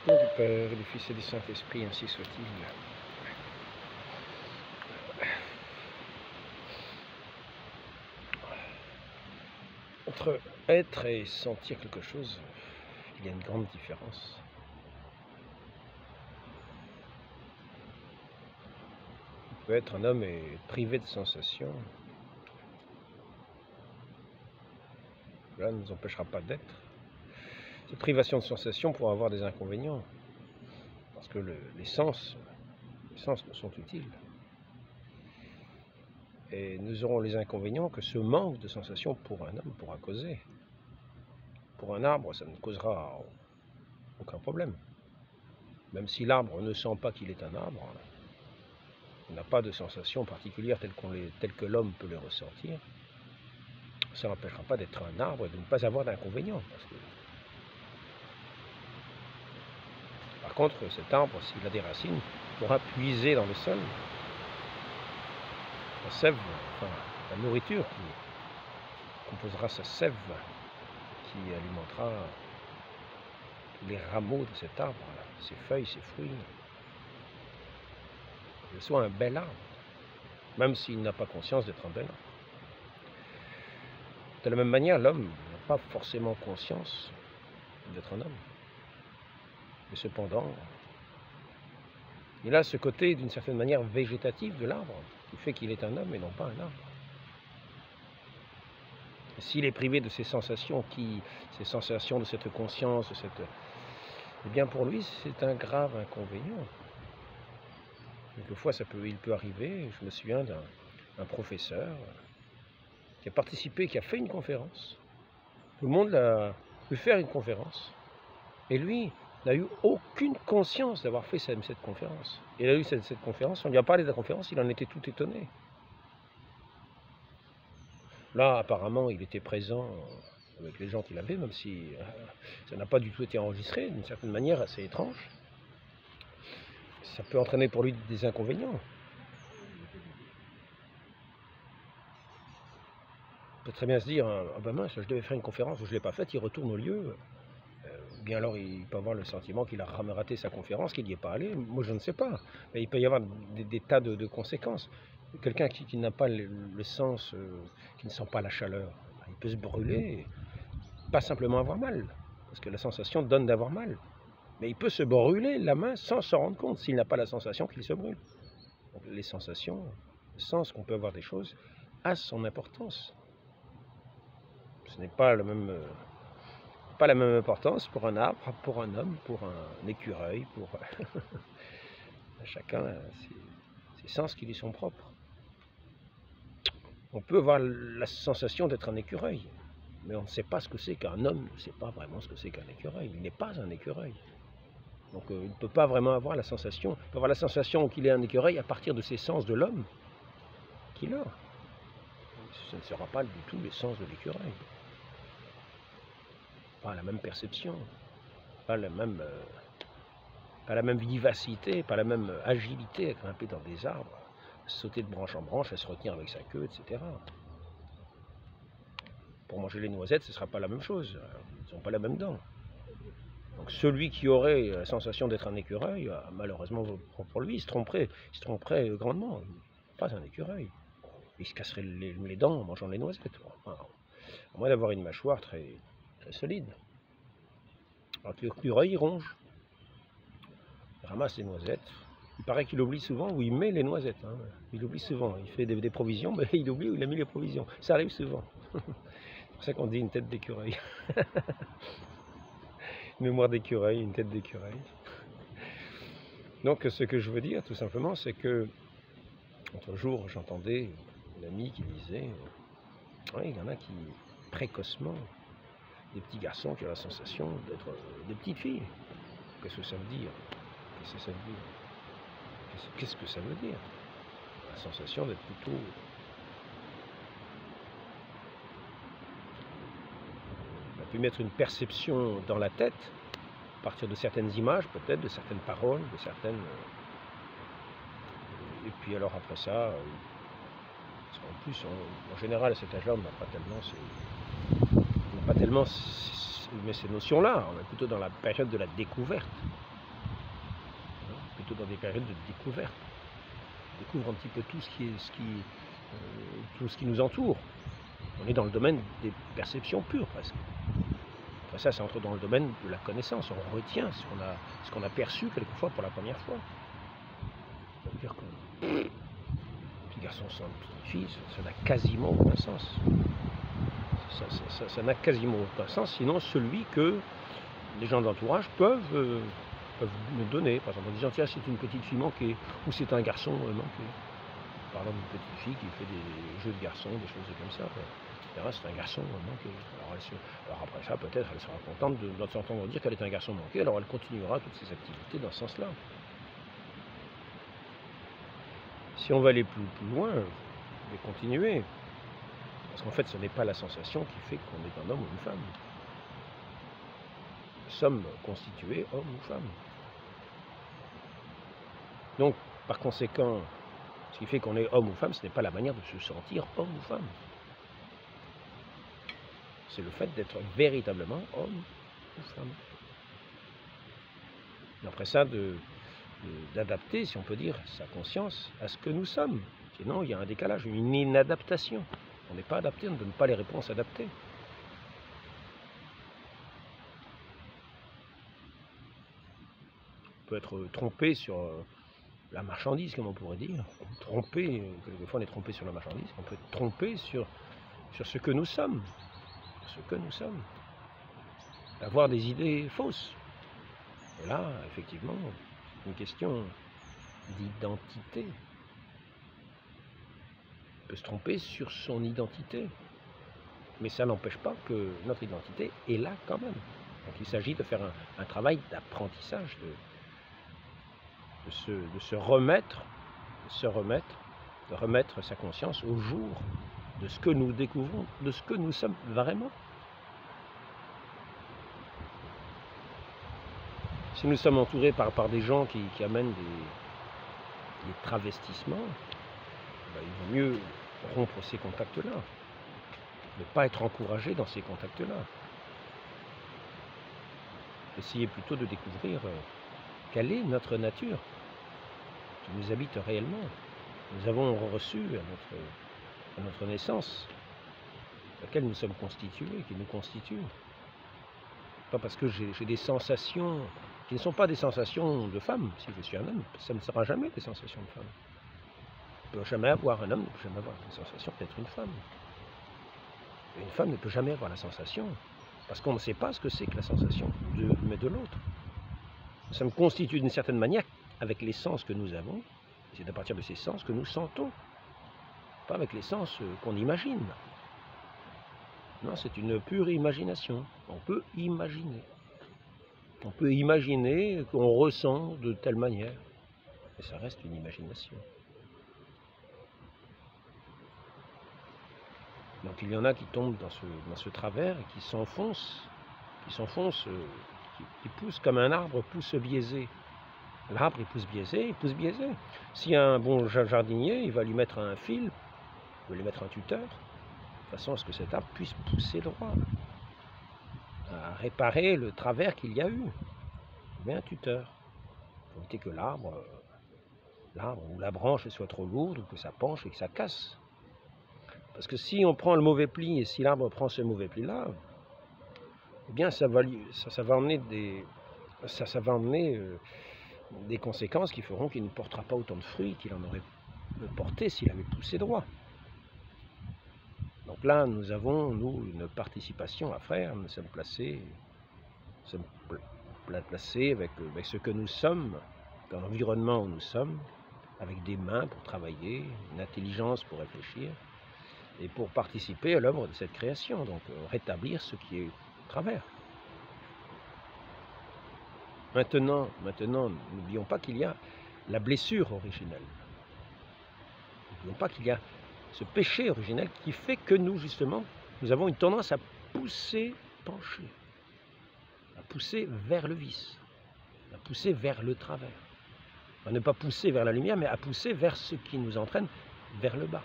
Nom du Père, du Fils et du Saint-Esprit, ainsi soit-il. Entre être et sentir quelque chose, il y a une grande différence. On peut être un homme et privé de sensations. Cela ne nous empêchera pas d'être. Cette privation de sensations pourra avoir des inconvénients, parce que les sens nous sont utiles. Et nous aurons les inconvénients que ce manque de sensations pour un homme pourra causer. Pour un arbre, ça ne causera aucun problème. Même si l'arbre ne sent pas qu'il est un arbre, il n'a pas de sensations particulières telles que l'homme peut les ressentir, ça n'empêchera pas d'être un arbre et de ne pas avoir d'inconvénients. Par contre, cet arbre, s'il a des racines, pourra puiser dans le sol la sève, enfin la nourriture qui composera sa sève, qui alimentera tous les rameaux de cet arbre, ses feuilles, ses fruits. Que ce soit un bel arbre, même s'il n'a pas conscience d'être un bel arbre. De la même manière, l'homme n'a pas forcément conscience d'être un homme. Mais cependant, il a ce côté, d'une certaine manière, végétatif de l'arbre, qui fait qu'il est un homme et non pas un arbre. S'il est privé de ces sensations, de cette conscience, eh bien pour lui, c'est un grave inconvénient. Quelquefois, il peut arriver, je me souviens d'un professeur qui a participé, qui a fait une conférence. Tout le monde l'a vu faire une conférence. Et lui n'a eu aucune conscience d'avoir fait cette conférence. Il a eu cette conférence, on lui a parlé de la conférence, il en était tout étonné. Là, apparemment, il était présent avec les gens qu'il avait, même si ça n'a pas du tout été enregistré, d'une certaine manière assez étrange. Ça peut entraîner pour lui des inconvénients. On peut très bien se dire, ah ben mince, je devais faire une conférence, je ne l'ai pas faite, il retourne au lieu. Bien alors, il peut avoir le sentiment qu'il a raté sa conférence, qu'il n'y est pas allé. Moi, je ne sais pas. Mais il peut y avoir des tas de conséquences. Quelqu'un qui n'a pas le sens, qui ne sent pas la chaleur, il peut se brûler, pas simplement avoir mal, parce que la sensation donne d'avoir mal. Mais il peut se brûler la main sans s'en rendre compte, s'il n'a pas la sensation qu'il se brûle. Donc, les sensations, le sens qu'on peut avoir des choses, a son importance. Ce n'est pas la même importance pour un arbre, pour un homme, pour un écureuil, pour chacun ses sens qui lui sont propres. On peut avoir la sensation d'être un écureuil, mais on ne sait pas ce que c'est qu'un homme, ne sait pas vraiment ce que c'est qu'un écureuil. Il n'est pas un écureuil. Donc il ne peut pas vraiment avoir la sensation. Il peut avoir la sensation qu'il est un écureuil à partir de ses sens de l'homme qu'il a. Ce ne sera pas du tout les sens de l'écureuil. Pas la même perception, pas la même vivacité, pas la même agilité à grimper dans des arbres, à sauter de branche en branche, à se retenir avec sa queue, etc. Pour manger les noisettes, ce ne sera pas la même chose. Ils n'ont pas la même dent. Donc celui qui aurait la sensation d'être un écureuil, malheureusement pour lui, il se tromperait grandement. Pas un écureuil. Il se casserait les dents en mangeant les noisettes. Enfin, à moins d'avoir une mâchoire très solide. Alors que l'écureuil, il ronge. Il ramasse les noisettes. Il paraît qu'il oublie souvent où il met les noisettes. Hein. Il oublie souvent. Il fait des provisions, mais il oublie où il a mis les provisions. Ça arrive souvent. C'est pour ça qu'on dit une tête d'écureuil. Une mémoire d'écureuil, une tête d'écureuil. Donc ce que je veux dire, tout simplement, c'est que l'autre jour, j'entendais une amie qui disait, il y en a qui, précocement, des petits garçons qui ont la sensation d'être des petites filles. Qu'est-ce que ça veut dire? Qu'est-ce que ça veut dire? Qu'est-ce que ça veut dire? La sensation d'être plutôt... On a pu mettre une perception dans la tête, à partir de certaines images, peut-être, de certaines paroles, de certaines... Et puis alors après ça, parce qu'en plus, en général, à cet âge-là, on n'a pas tellement ces notions-là. On est plutôt dans la période de la découverte. plutôt dans des périodes de découverte. On découvre un petit peu tout ce qui nous entoure. On est dans le domaine des perceptions pures presque. Après ça entre dans le domaine de la connaissance. On retient ce qu'on a perçu quelquefois pour la première fois. Ça veut dire que petit garçon sans petite fille, ça n'a quasiment aucun sens. Ça n'a quasiment aucun sens, sinon celui que les gens d'entourage peuvent me donner. Par exemple, en disant tiens, c'est une petite fille manquée, ou c'est un garçon manqué. Parlant d'une petite fille qui fait des jeux de garçons, des choses comme ça. C'est un garçon manqué. Alors après ça, peut-être, elle sera contente de s'entendre dire qu'elle est un garçon manqué, alors elle continuera toutes ses activités dans ce sens-là. Si on va aller plus loin, je vais continuer. Parce qu'en fait, ce n'est pas la sensation qui fait qu'on est un homme ou une femme. Nous sommes constitués homme ou femme. Donc, par conséquent, ce qui fait qu'on est homme ou femme, ce n'est pas la manière de se sentir homme ou femme. C'est le fait d'être véritablement homme ou femme. Et après ça, d'adapter, si on peut dire, sa conscience à ce que nous sommes. Sinon, il y a un décalage, une inadaptation. On n'est pas adapté, on ne donne pas les réponses adaptées. On peut être trompé sur la marchandise, comme on pourrait dire. Trompé, quelquefois on est trompé sur la marchandise, on peut être trompé sur ce que nous sommes. Ce que nous sommes. Avoir des idées fausses. Et là, effectivement, c'est une question d'identité. On peut se tromper sur son identité. Mais ça n'empêche pas que notre identité est là quand même. Donc il s'agit de faire un travail d'apprentissage, de se remettre, de remettre sa conscience au jour de ce que nous découvrons, de ce que nous sommes vraiment. Si nous sommes entourés par des gens qui amènent des travestissements, il vaut mieux rompre ces contacts-là, ne pas être encouragé dans ces contacts-là. Essayez plutôt de découvrir quelle est notre nature qui nous habite réellement. Nous avons reçu à notre naissance, laquelle nous sommes constitués, qui nous constitue. Pas parce que j'ai des sensations qui ne sont pas des sensations de femme. Si je suis un homme, ça ne sera jamais des sensations de femme. On ne peut jamais avoir, un homme ne peut jamais avoir la sensation d'être une femme. Et une femme ne peut jamais avoir la sensation, parce qu'on ne sait pas ce que c'est que la sensation de l'une et de l'autre. Nous sommes constitués d'une certaine manière avec les sens que nous avons, c'est à partir de ces sens que nous sentons, pas avec les sens qu'on imagine. Non, c'est une pure imagination. On peut imaginer. On peut imaginer qu'on ressent de telle manière, mais ça reste une imagination. Donc il y en a qui tombent dans ce travers et qui s'enfoncent, qui poussent comme un arbre pousse biaisé. L'arbre il pousse biaisé, S'il y a un bon jardinier, il va lui mettre un fil, il va lui mettre un tuteur, de façon à ce que cet arbre puisse pousser droit, à réparer le travers qu'il y a eu. Mais un tuteur, pour éviter que l'arbre ou la branche soit trop lourde, ou que ça penche et que ça casse. Parce que si on prend le mauvais pli, et si l'arbre prend ce mauvais pli-là, eh bien ça va emmener des conséquences qui feront qu'il ne portera pas autant de fruits qu'il en aurait porté s'il avait poussé droit. Donc là, nous avons, une participation à faire. Nous sommes placés avec ce que nous sommes, dans l'environnement où nous sommes, avec des mains pour travailler, une intelligence pour réfléchir, et pour participer à l'œuvre de cette création, donc rétablir ce qui est au travers. Maintenant, n'oublions pas qu'il y a la blessure originelle. N'oublions pas qu'il y a ce péché originel qui fait que nous, justement, nous avons une tendance à pencher, à pousser vers le vice, à pousser vers le travers. À ne pas pousser vers la lumière, mais à pousser vers ce qui nous entraîne vers le bas.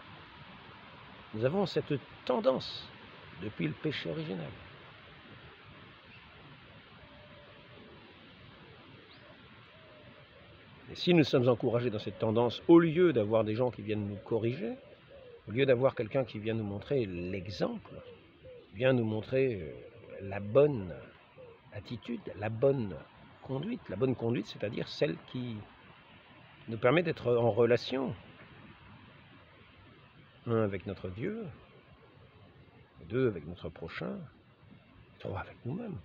Nous avons cette tendance depuis le péché originel. Et si nous sommes encouragés dans cette tendance, au lieu d'avoir des gens qui viennent nous corriger, au lieu d'avoir quelqu'un qui vient nous montrer l'exemple, vient nous montrer la bonne attitude, la bonne conduite, c'est-à-dire celle qui nous permet d'être en relation, un avec notre Dieu, deux avec notre prochain, trois avec nous-mêmes.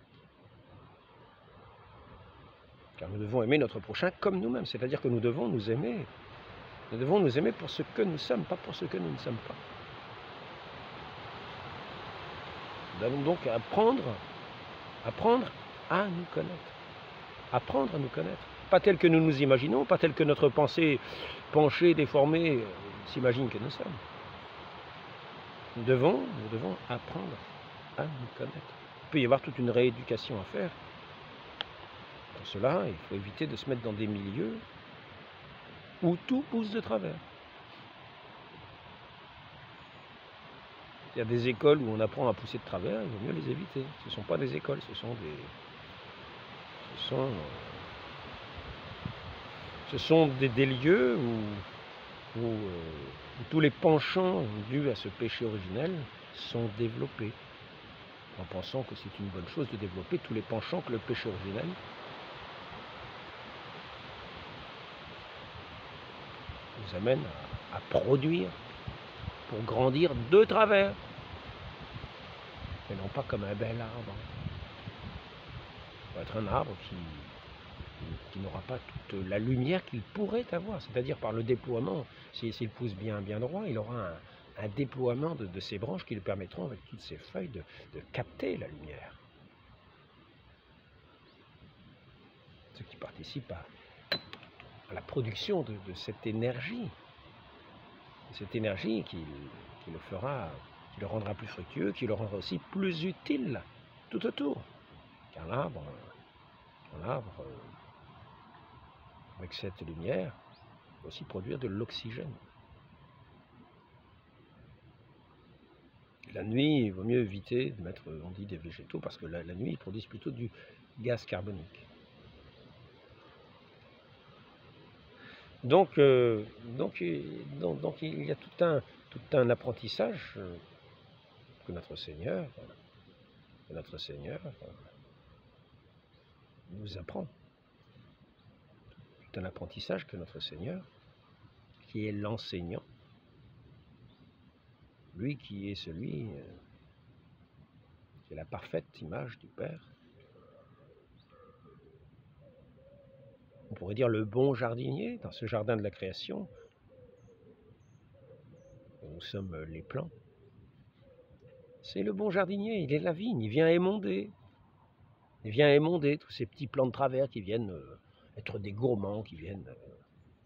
Car nous devons aimer notre prochain comme nous-mêmes, c'est-à-dire que nous devons nous aimer. Nous devons nous aimer pour ce que nous sommes, pas pour ce que nous ne sommes pas. Nous devons donc apprendre à nous connaître. Apprendre à nous connaître. Pas tel que nous nous imaginons, pas tel que notre pensée penchée, déformée, s'imagine que nous sommes. Nous devons apprendre à nous connaître. Il peut y avoir toute une rééducation à faire. Pour cela, il faut éviter de se mettre dans des milieux où tout pousse de travers. Il y a des écoles où on apprend à pousser de travers, il vaut mieux les éviter. Ce ne sont pas des écoles, ce sont des lieux où tous les penchants dus à ce péché originel sont développés. En pensant que c'est une bonne chose de développer tous les penchants que le péché originel nous amène à produire pour grandir de travers. Et non pas comme un bel arbre. Il va être un arbre qui n'aura pas toute la lumière qu'il pourrait avoir, c'est-à-dire par le déploiement. S'il pousse bien droit, il aura un déploiement de ses branches qui lui permettront, avec toutes ses feuilles, de capter la lumière. Ce qui participe à la production de cette énergie. Cette énergie qui le rendra plus fructueux, qui le rendra aussi plus utile tout autour. Car l'arbre, avec cette lumière, peut aussi produire de l'oxygène. La nuit, il vaut mieux éviter de mettre, on dit, des végétaux, parce que la nuit, ils produisent plutôt du gaz carbonique. Donc il y a tout un apprentissage que notre Seigneur nous apprend. Tout un apprentissage que notre Seigneur, qui est l'enseignant, lui qui est celui qui est la parfaite image du Père, on pourrait dire le bon jardinier dans ce jardin de la création, où nous sommes les plants. C'est le bon jardinier, il est la vigne, il vient émonder. Il vient émonder tous ces petits plants de travers qui viennent être des gourmands, qui viennent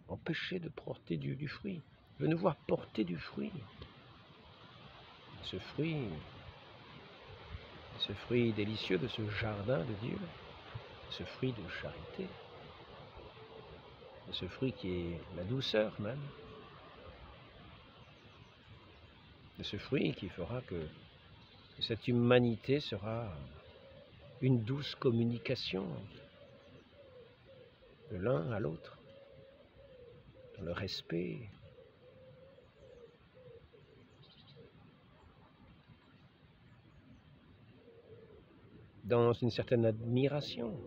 empêcher de porter du fruit. Il veut nous voir porter du fruit. Ce fruit délicieux de ce jardin de Dieu, ce fruit de charité, ce fruit qui est la douceur même, de ce fruit qui fera que cette humanité sera une douce communication de l'un à l'autre, dans le respect, dans une certaine admiration,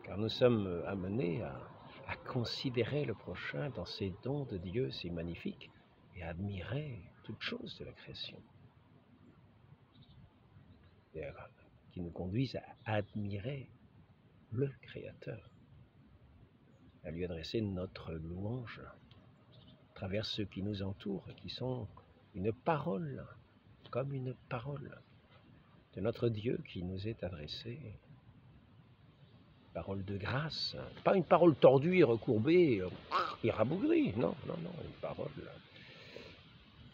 car nous sommes amenés à considérer le prochain dans ces dons de Dieu, c'est magnifique, et à admirer toutes choses de la création, qui nous conduisent à admirer le Créateur, à lui adresser notre louange à travers ceux qui nous entourent, qui sont une parole, comme une parole de notre Dieu qui nous est adressée. Parole de grâce, pas une parole tordue et recourbée et rabougrie, non, une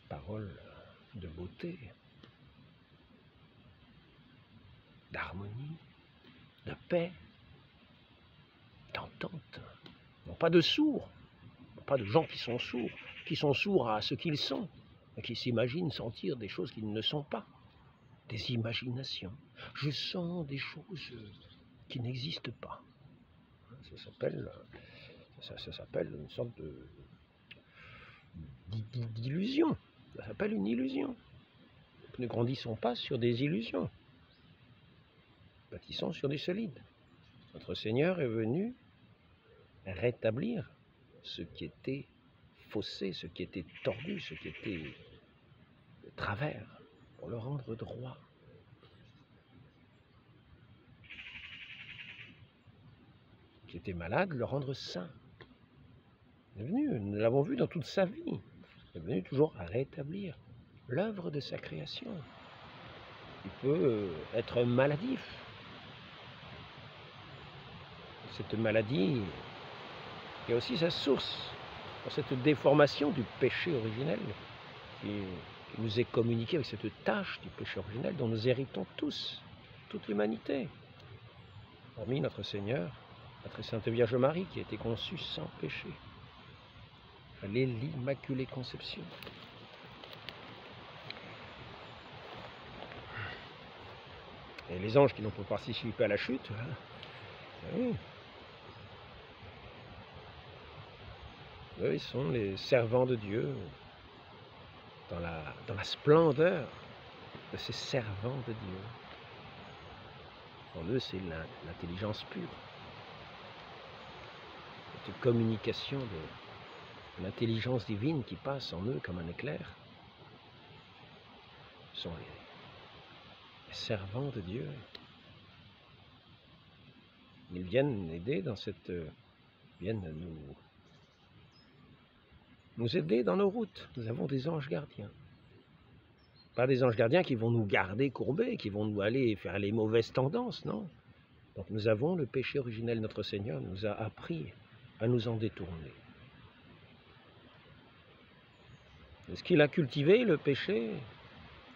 parole de beauté, d'harmonie, de paix, d'entente. Non pas de sourds, non pas de gens qui sont sourds à ce qu'ils sont, et qui s'imaginent sentir des choses qu'ils ne sont pas, des imaginations. Je sens des choses qui n'existent pas. Ça Ça s'appelle une sorte d'illusion. Ça s'appelle une illusion. Ne grandissons pas sur des illusions. Bâtissons sur du solide. Notre Seigneur est venu rétablir ce qui était faussé, ce qui était tordu, ce qui était de travers, pour le rendre droit. Qui était malade, le rendre sain. Il est venu, nous l'avons vu dans toute sa vie. Il est venu toujours à rétablir l'œuvre de sa création. Il peut être maladif. Cette maladie qui a aussi sa source dans cette déformation du péché originel qui nous est communiquée avec cette tâche du péché originel dont nous héritons tous, toute l'humanité. Hormis notre Seigneur, notre Sainte Vierge Marie qui a été conçue sans péché. Elle est l'Immaculée Conception. Et les anges qui n'ont pas participé à la chute, oui. Eux, ils sont les servants de Dieu dans la splendeur de ces servants de Dieu. En eux, c'est l'intelligence pure. Cette communication de l'intelligence divine qui passe en eux comme un éclair. Ce sont les servants de Dieu. Ils viennent aider dans cette... viennent nous aider dans nos routes. Nous avons des anges gardiens. Pas des anges gardiens qui vont nous garder courbés, qui vont nous aller faire les mauvaises tendances, non. Donc nous avons le péché originel. Notre Seigneur nous a appris à nous en détourner. Est-ce qu'il a cultivé le péché?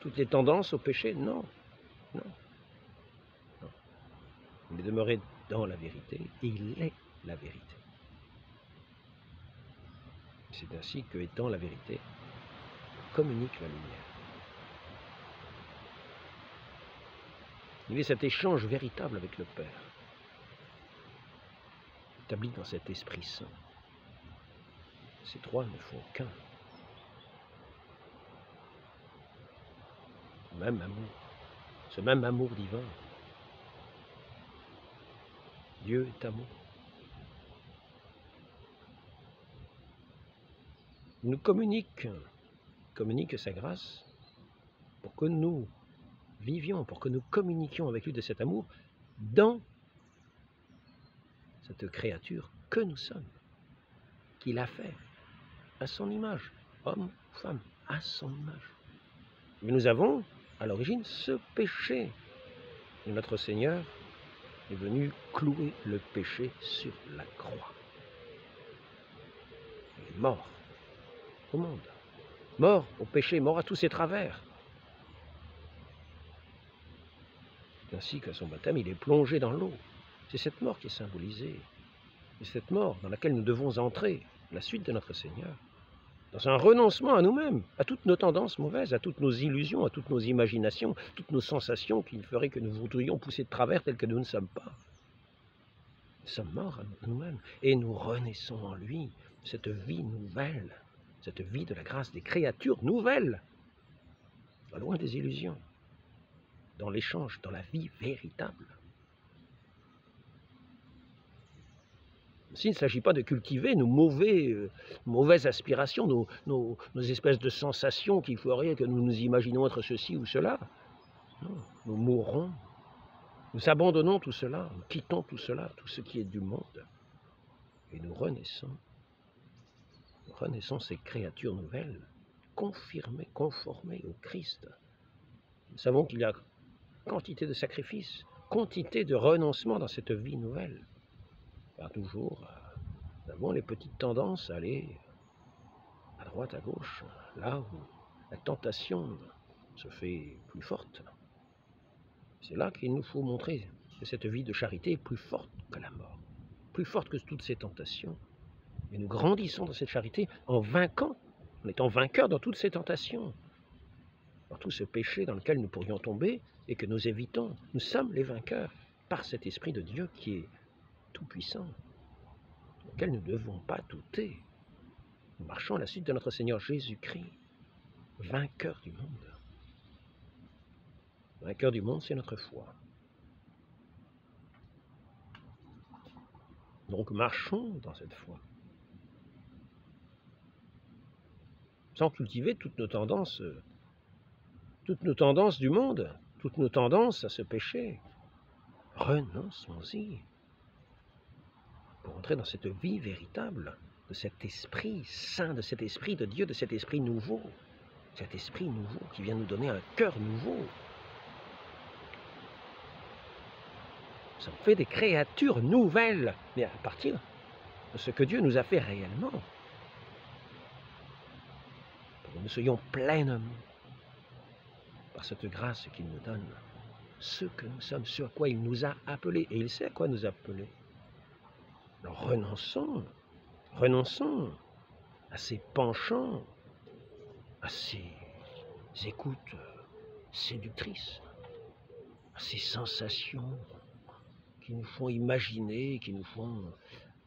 Toutes les tendances au péché? Non. Non. Non. Il est demeuré dans la vérité, et il est la vérité. C'est ainsi que, étant la vérité, communique la lumière. Il est cet échange véritable avec le Père, établi dans cet Esprit Saint. Ces trois ne font qu'un. Même amour, ce même amour divin. Dieu est amour. Il nous communique sa grâce pour que nous vivions, pour que nous communiquions avec lui de cet amour dans cette créature que nous sommes, qu'il a fait à son image, homme, femme, à son image. Mais nous avons à l'origine ce péché. Et notre Seigneur est venu clouer le péché sur la croix. Il est mort au monde, mort au péché, mort à tous ses travers. C'est ainsi qu'à son baptême, il est plongé dans l'eau. C'est cette mort qui est symbolisée. C'est cette mort dans laquelle nous devons entrer, la suite de notre Seigneur, dans un renoncement à nous-mêmes, à toutes nos tendances mauvaises, à toutes nos illusions, à toutes nos imaginations, toutes nos sensations qui feraient que nous voudrions pousser de travers tel que nous ne sommes pas. Nous sommes morts à nous-mêmes et nous renaissons en lui, cette vie nouvelle, cette vie de la grâce des créatures nouvelles, loin des illusions, dans l'échange, dans la vie véritable. S'il ne s'agit pas de cultiver nos mauvaises aspirations, nos espèces de sensations qui feraient que nous nous imaginons être ceci ou cela. Non, nous mourrons, nous abandonnons tout cela, nous quittons tout cela, tout ce qui est du monde, et nous renaissons ces créatures nouvelles, confirmées, conformées au Christ. Nous savons qu'il y a quantité de sacrifices, quantité de renoncements dans cette vie nouvelle. Car toujours, nous avons les petites tendances à aller à droite, à gauche, là où la tentation se fait plus forte. C'est là qu'il nous faut montrer que cette vie de charité est plus forte que la mort, plus forte que toutes ces tentations. Et nous grandissons dans cette charité en vainquant, en étant vainqueurs dans toutes ces tentations, dans tout ce péché dans lequel nous pourrions tomber et que nous évitons. Nous sommes les vainqueurs par cet Esprit de Dieu qui est tout-puissant, auquel nous ne devons pas douter. Nous marchons à la suite de notre Seigneur Jésus-Christ, vainqueur du monde. Vainqueur du monde, c'est notre foi. Donc marchons dans cette foi. Sans cultiver toutes nos tendances du monde, toutes nos tendances à ce péché. Renonçons-y pour entrer dans cette vie véritable de cet esprit saint, de cet esprit de Dieu, de cet esprit nouveau qui vient nous donner un cœur nouveau. Nous sommes faits des créatures nouvelles, mais à partir de ce que Dieu nous a fait réellement. Pour que nous soyons pleinement, par cette grâce qu'il nous donne, ce que nous sommes, ce à quoi il nous a appelés. Et il sait à quoi nous appeler. Alors renonçons à ces penchants, à ces écoutes séductrices, à ces sensations qui nous font imaginer, qui nous font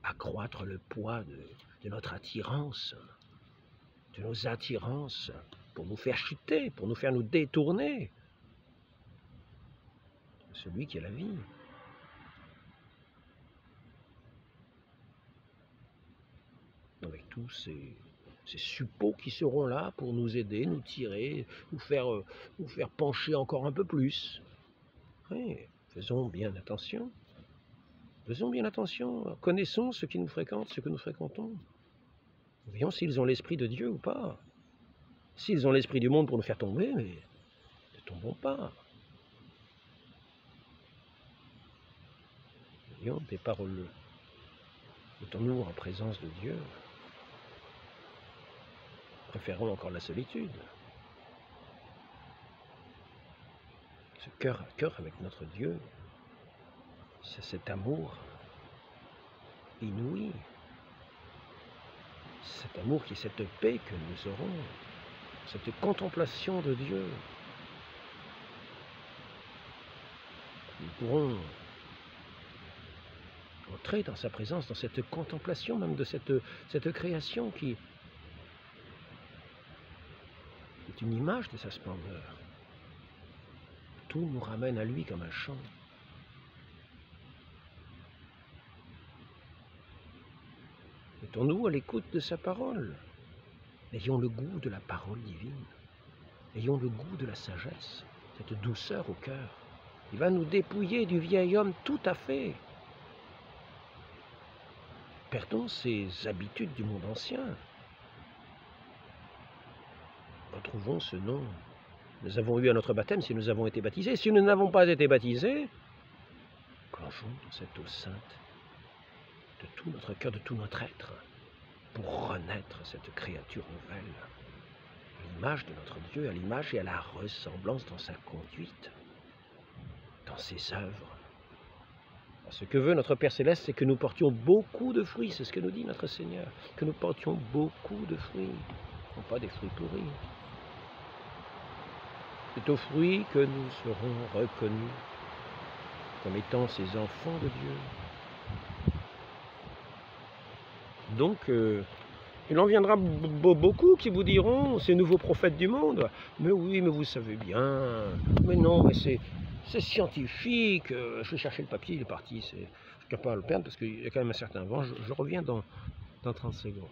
accroître le poids de notre attirance, de nos attirances, pour nous faire chuter, pour nous faire nous détourner de celui qui est la vie. Avec tous ces suppôts qui seront là pour nous aider, nous tirer, nous faire pencher encore un peu plus. Oui, faisons bien attention. Faisons bien attention. Connaissons ceux qui nous fréquentent, ceux que nous fréquentons. Voyons s'ils ont l'esprit de Dieu ou pas. S'ils ont l'esprit du monde pour nous faire tomber, mais ne tombons pas. Voyons des paroles. Mettons-nous en présence de Dieu. Préférons encore la solitude. Ce cœur à cœur avec notre Dieu, c'est cet amour inouï, cet amour qui est cette paix que nous aurons, cette contemplation de Dieu. Nous pourrons entrer dans sa présence, dans cette contemplation même de cette création qui est une image de sa splendeur. Tout nous ramène à lui comme un chant. Mettons-nous à l'écoute de sa parole. Ayons le goût de la parole divine. Ayons le goût de la sagesse, cette douceur au cœur. Il va nous dépouiller du vieil homme tout à fait. Perdons ces habitudes du monde ancien. Retrouvons ce nom. Nous avons eu à notre baptême si nous avons été baptisés. Si nous n'avons pas été baptisés, plongeons dans cette eau sainte de tout notre cœur, de tout notre être, pour renaître cette créature nouvelle, à l'image de notre Dieu, à l'image et à la ressemblance dans sa conduite, dans ses œuvres. Ce que veut notre Père Céleste, c'est que nous portions beaucoup de fruits, c'est ce que nous dit notre Seigneur, que nous portions beaucoup de fruits, non pas des fruits pourris. C'est aux fruits que nous serons reconnus comme étant ces enfants de Dieu. Donc, il en viendra beaucoup qui vous diront, ces nouveaux prophètes du monde, mais oui, mais vous savez bien, mais non, mais c'est scientifique, je vais chercher le papier, il est parti, je ne peux pas le perdre parce qu'il y a quand même un certain vent, je reviens dans 30 secondes.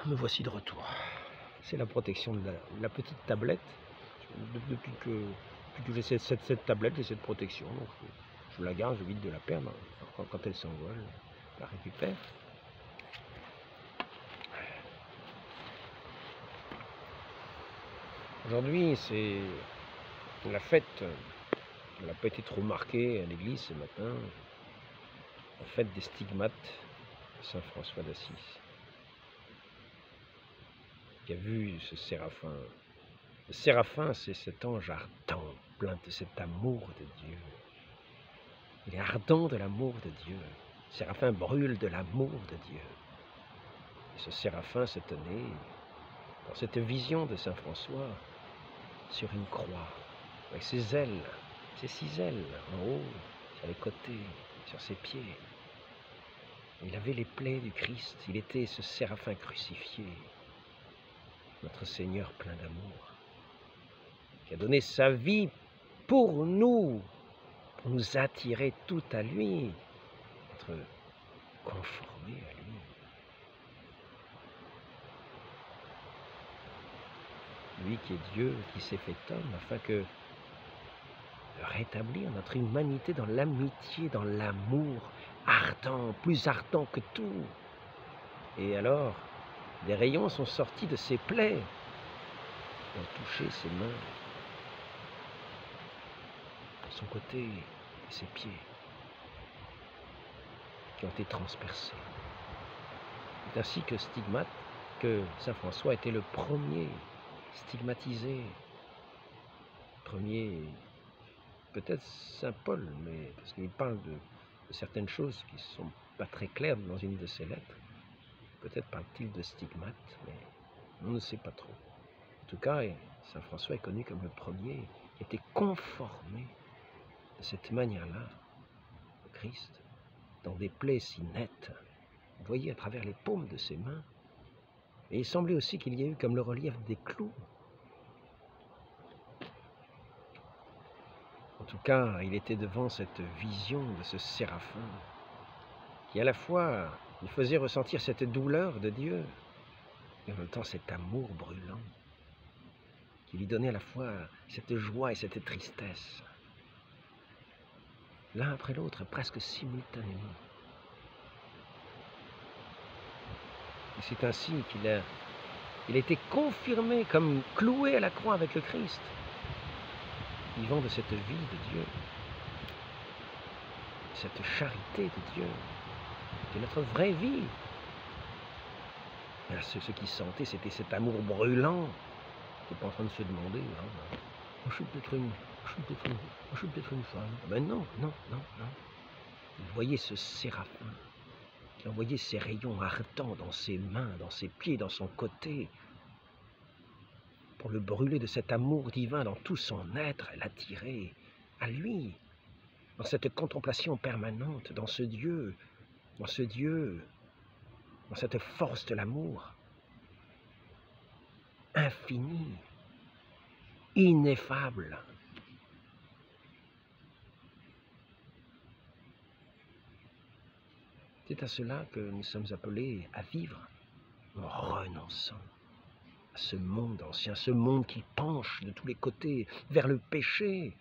Me voici de retour. C'est la protection de la petite tablette. Depuis que j'ai cette tablette, j'ai cette protection. Donc je la garde, j'évite de la perdre. Quand elle s'envole, je la récupère. Aujourd'hui, c'est la fête. Elle n'a pas été trop marquée à l'église ce matin. La fête des stigmates de Saint François d'Assise. Qui a vu ce séraphin. Le séraphin, c'est cet ange ardent, plein de cet amour de Dieu. Il est ardent de l'amour de Dieu. Le séraphin brûle de l'amour de Dieu. Et ce séraphin se tenait, dans cette vision de Saint François, sur une croix. avec ses ailes, ses 6 ailes en haut, sur les côtés, sur ses pieds. Il avait les plaies du Christ, il était ce séraphin crucifié, notre Seigneur plein d'amour, qui a donné sa vie pour nous attirer tout à lui, être conformés à lui. Lui qui est Dieu, qui s'est fait homme, afin que de rétablir notre humanité dans l'amitié, dans l'amour ardent, plus ardent que tout. Et alors, des rayons sont sortis de ses plaies, qui ont touché ses mains, son côté et ses pieds, qui ont été transpercés. C'est ainsi que saint François était le premier stigmatisé, premier, peut-être saint Paul, mais parce qu'il parle de certaines choses qui ne sont pas très claires dans une de ses lettres. Peut-être parle-t-il de stigmate, mais on ne sait pas trop. En tout cas, saint François est connu comme le premier qui était conformé de cette manière-là au Christ, dans des plaies si nettes. Vous voyez à travers les paumes de ses mains. Et il semblait aussi qu'il y ait eu comme le relief des clous. En tout cas, il était devant cette vision de ce séraphin qui à la fois lui faisait ressentir cette douleur de Dieu et en même temps cet amour brûlant qui lui donnait à la fois cette joie et cette tristesse, l'un après l'autre, presque simultanément. Et c'est ainsi qu'il a été confirmé comme cloué à la croix avec le Christ, vivant de cette vie de Dieu, cette charité de Dieu, de notre vraie vie. Et ce qui sentait, c'était cet amour brûlant. Il n'était pas en train de se demander, je suis peut-être une femme. Ben non. Vous voyez ce séraphin qui envoyait ses rayons ardents dans ses mains, dans ses pieds, dans son côté, pour le brûler de cet amour divin dans tout son être, l'attirer à lui, dans cette contemplation permanente, dans ce Dieu, dans cette force de l'amour infini, ineffable. C'est à cela que nous sommes appelés à vivre en renonçant à ce monde ancien, ce monde qui penche de tous les côtés vers le péché.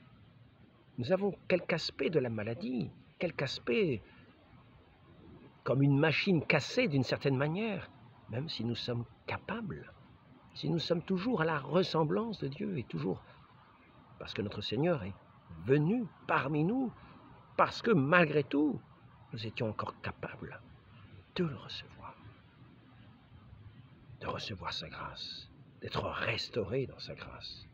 Nous avons quelque aspect de la maladie, quelque aspect comme une machine cassée d'une certaine manière, même si nous sommes capables, si nous sommes toujours à la ressemblance de Dieu et toujours parce que notre Seigneur est venu parmi nous, parce que malgré tout, nous étions encore capables de le recevoir, de recevoir sa grâce, d'être restaurés dans sa grâce,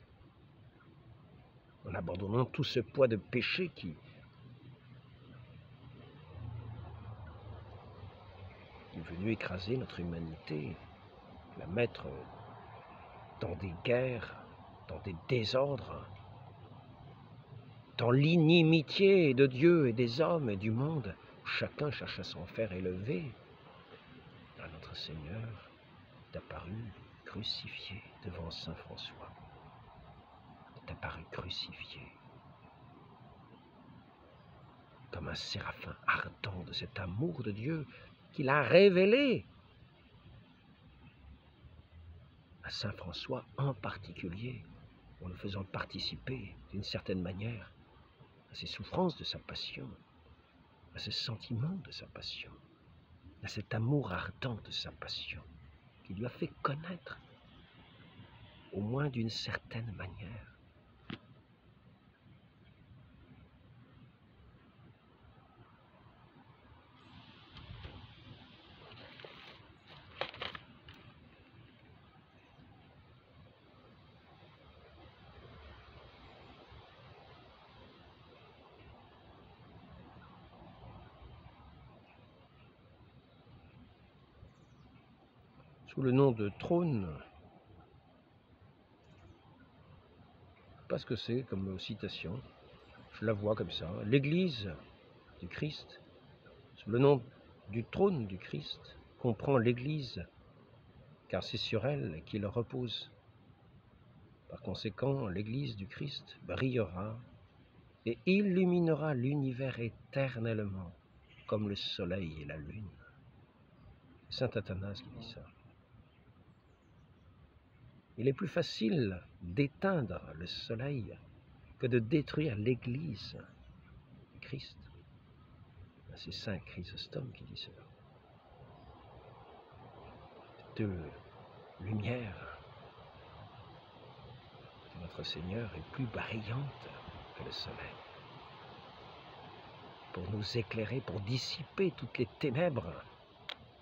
en abandonnant tout ce poids de péché qui est venu écraser notre humanité, la mettre dans des guerres, dans des désordres, dans l'inimitié de Dieu et des hommes et du monde. Chacun cherche à s'en faire élever. Notre Seigneur est apparu crucifié devant saint François. Est apparu crucifié comme un séraphin ardent de cet amour de Dieu qu'il a révélé à saint François en particulier, en le faisant participer d'une certaine manière à ses souffrances de sa passion, à ses sentiments de sa passion, à cet amour ardent de sa passion, qui lui a fait connaître, au moins d'une certaine manière, sous le nom de trône, pas ce que c'est comme citation. Je la vois comme ça. L'Église du Christ, sous le nom du trône du Christ, comprend l'Église, car c'est sur elle qu'il repose. Par conséquent, l'Église du Christ brillera et illuminera l'univers éternellement, comme le soleil et la lune. C'est saint Athanase qui dit ça. Il est plus facile d'éteindre le soleil que de détruire l'Église du Christ. C'est saint Chrysostome qui dit cela. Cette lumière de notre Seigneur est plus brillante que le soleil, pour nous éclairer, pour dissiper toutes les ténèbres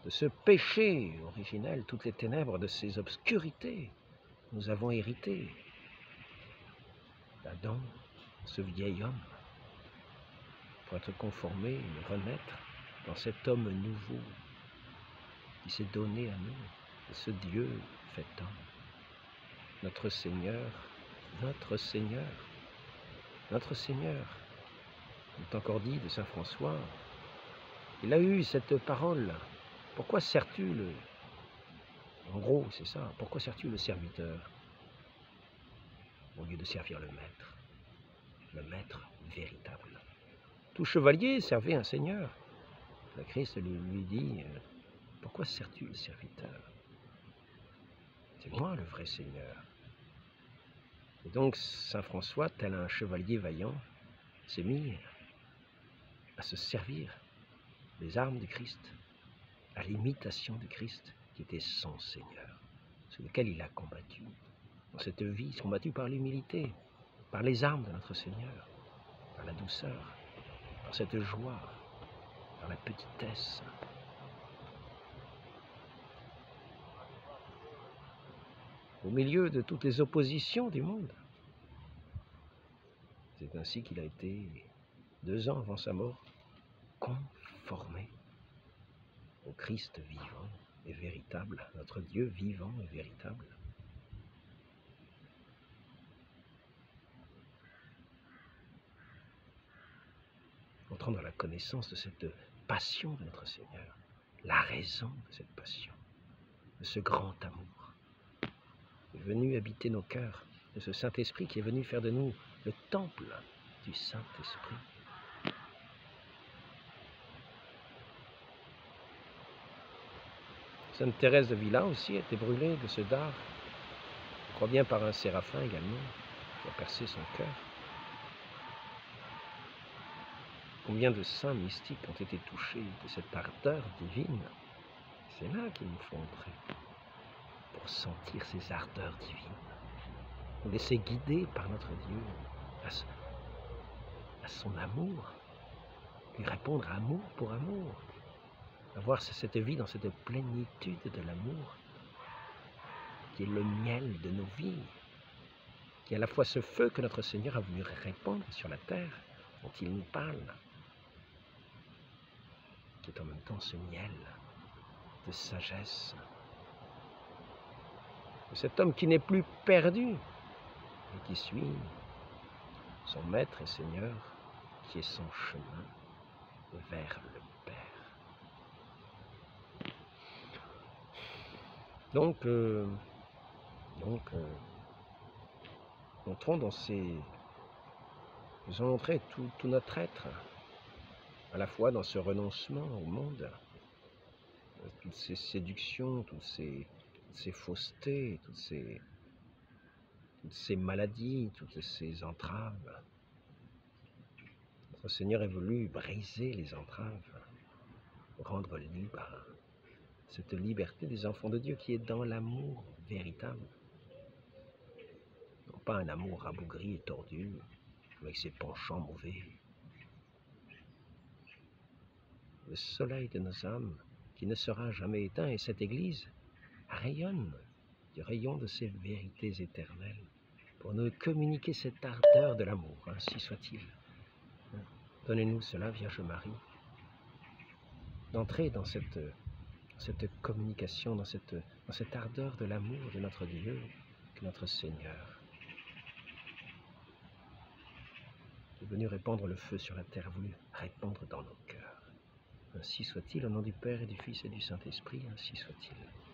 de ce péché originel, toutes les ténèbres de ces obscurités que nous avons héritées d'Adam, ce vieil homme, pour être conformé et renaître dans cet homme nouveau qui s'est donné à nous, ce Dieu fait homme, notre Seigneur, notre Seigneur, notre Seigneur. Il est encore dit de saint François, il a eu cette parole, pourquoi sers-tu le... En gros, c'est ça, pourquoi sers-tu le serviteur au lieu de servir le maître véritable. Tout chevalier servait un seigneur. Le Christ lui dit, pourquoi sers-tu le serviteur? C'est moi le vrai Seigneur. Et donc saint François, tel un chevalier vaillant, s'est mis à se servir des armes du Christ, à l'imitation du Christ, qui était son Seigneur, sur lequel il a combattu. Dans cette vie, combattu par l'humilité, par les armes de notre Seigneur, par la douceur, par cette joie, par la petitesse. Au milieu de toutes les oppositions du monde. C'est ainsi qu'il a été, 2 ans avant sa mort, conformé au Christ vivant et véritable, notre Dieu vivant et véritable. Entrant dans la connaissance de cette passion de notre Seigneur, la raison de cette passion, de ce grand amour, est venu habiter nos cœurs, de ce Saint-Esprit qui est venu faire de nous le temple du Saint-Esprit. Sainte Thérèse de Villa aussi a été brûlée de ce dard, je crois bien par un séraphin également, qui a percé son cœur. Combien de saints mystiques ont été touchés de cette ardeur divine? C'est là qu'il nous faut entrer, pour sentir ces ardeurs divines, nous laisser guider par notre Dieu à son amour, lui répondre amour pour amour, avoir cette vie dans cette plénitude de l'amour, qui est le miel de nos vies, qui est à la fois ce feu que notre Seigneur a voulu répandre sur la terre, dont il nous parle, qui est en même temps ce miel de sagesse, de cet homme qui n'est plus perdu, et qui suit son Maître et Seigneur, qui est son chemin vers le Père. Donc, entrons dans ces... Nous allons entrer tout notre être, à la fois dans ce renoncement au monde, toutes ces séductions, toutes ces faussetés, toutes ces maladies, toutes ces entraves. Notre Seigneur est voulu briser les entraves, rendre libre cette liberté des enfants de Dieu qui est dans l'amour véritable. Non pas un amour rabougri et tordu, avec ses penchants mauvais. Le soleil de nos âmes qui ne sera jamais éteint, et cette Église rayonne du rayon de ces vérités éternelles pour nous communiquer cette ardeur de l'amour, ainsi soit-il. Donnez-nous cela, Vierge Marie, d'entrer dans cette communication, dans cette ardeur de l'amour de notre Dieu, que notre Seigneur. venu répandre le feu sur la terre, a voulu répandre dans nos cœurs. Ainsi soit-il, au nom du Père et du Fils et du Saint-Esprit, ainsi soit-il.